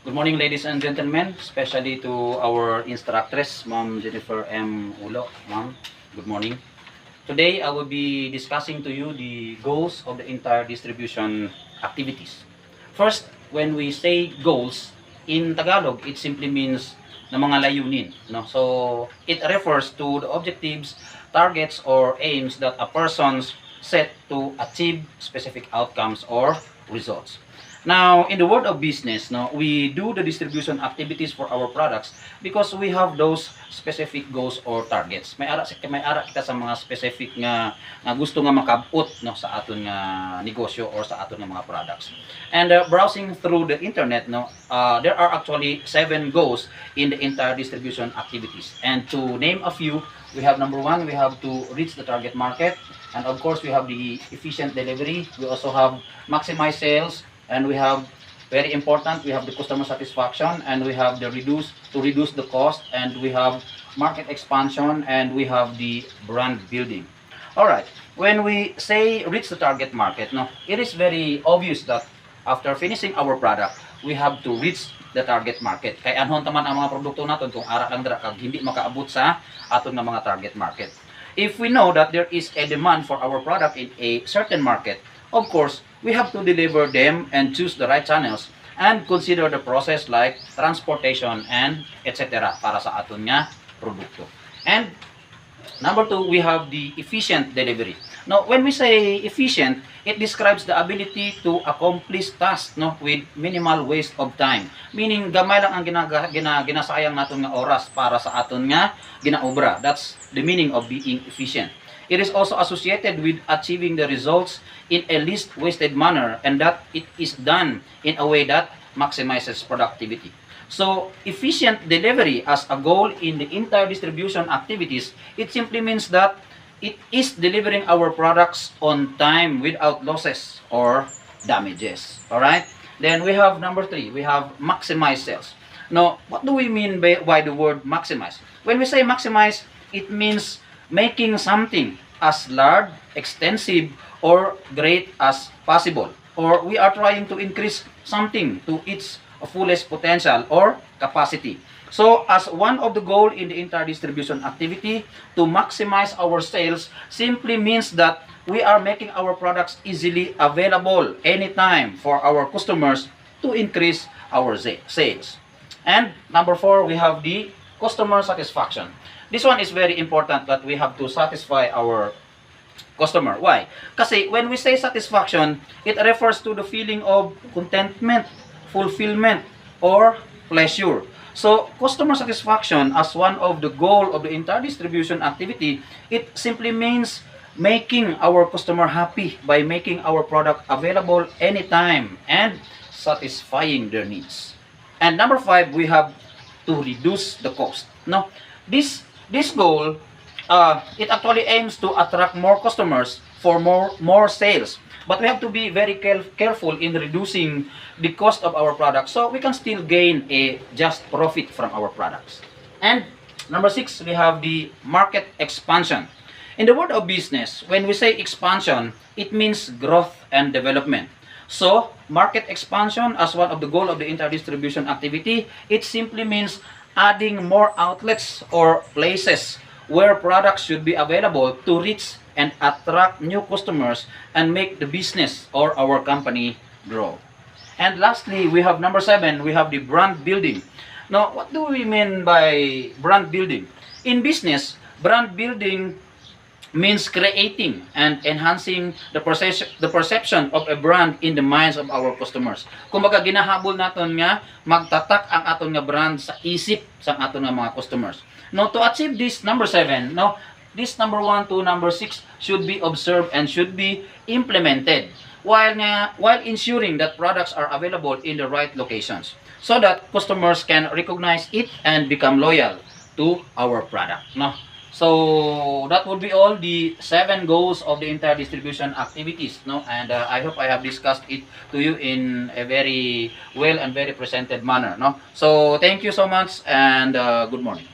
Good morning, ladies and gentlemen, especially to our instructress, Ma'am Jennifer M. Ulo. Ma'am, good morning. Today, I will be discussing to you the goals of the entire distribution activities. First, when we say goals, in Tagalog, it simply means na mga layunin. No? So, it refers to the objectives, targets, or aims that a person's set to achieve specific outcomes or results. Now, in the world of business, no, we do the distribution activities for our products because we have those specific goals or targets. May ara kita sa mga specific nga gusto nga makabot no sa aton nga negosyo or sa aton nga mga products. And browsing through the internet, no, there are actually 7 goals in the entire distribution activities. And to name a few, we have number 1, we have to reach the target market, and of course we have the efficient delivery. We also have maximize sales. And we have, very important, we have the customer satisfaction, and we have the reduce the cost, and we have market expansion, and we have the brand building. All right, when we say reach the target market, no, it is very obvious that after finishing our product, we have to reach the target market. Kaya anhon taman ang mga produkto naton kung ara lang dira kag hindi makaabot sa aton nga mga target market. If we know that there is a demand for our product in a certain market, of course, we have to deliver them and choose the right channels and consider the process like transportation and etc. para sa aton nga produkto. And number 2, we have the efficient delivery. Now, when we say efficient, it describes the ability to accomplish tasks no with minimal waste of time. Meaning gamay lang ang ginasayang naton nga oras para sa aton nga ginaobra. That's the meaning of being efficient. It is also associated with achieving the results in a least wasted manner, and that it is done in a way that maximizes productivity. So, efficient delivery as a goal in the entire distribution activities, it simply means that it is delivering our products on time without losses or damages. Alright? Then we have number 3, we have maximize sales. Now, what do we mean by the word maximize? When we say maximize, it means making something as large, extensive, or great as possible. Or we are trying to increase something to its fullest potential or capacity. So, as one of the goal in the entire distribution activity, to maximize our sales simply means that we are making our products easily available anytime for our customers to increase our sales. And number 4, we have the customer satisfaction. This one is very important that we have to satisfy our customer. Why? Kasi when we say satisfaction, it refers to the feeling of contentment, fulfillment, or pleasure. So, customer satisfaction as one of the goal of the entire distribution activity, it simply means making our customer happy by making our product available anytime and satisfying their needs. And number 5, we have to reduce the cost. No, this goal, it actually aims to attract more customers for more sales. But we have to be very careful in reducing the cost of our products so we can still gain a just profit from our products. And number 6, we have the market expansion. In the world of business, when we say expansion, it means growth and development. So, market expansion as one of the goal of the entire distribution activity, it simply means adding more outlets or places where products should be available to reach and attract new customers and make the business or our company grow. And lastly, we have number 7, we have the brand building. Now, what do we mean by brand building? In business, brand building means creating and enhancing the perception of a brand in the minds of our customers. Kumbaga ginahabol naton nga magtatak ang aton nga brand sa isip sa aton nga mga customers. Now, to achieve this number 7, no, this number 1 to number 6 should be observed and should be implemented while ensuring that products are available in the right locations so that customers can recognize it and become loyal to our product. No? So that would be all the 7 goals of the entire distribution activities, no? And I hope I have discussed it to you in a very well and very presented manner, no? So thank you so much and good morning.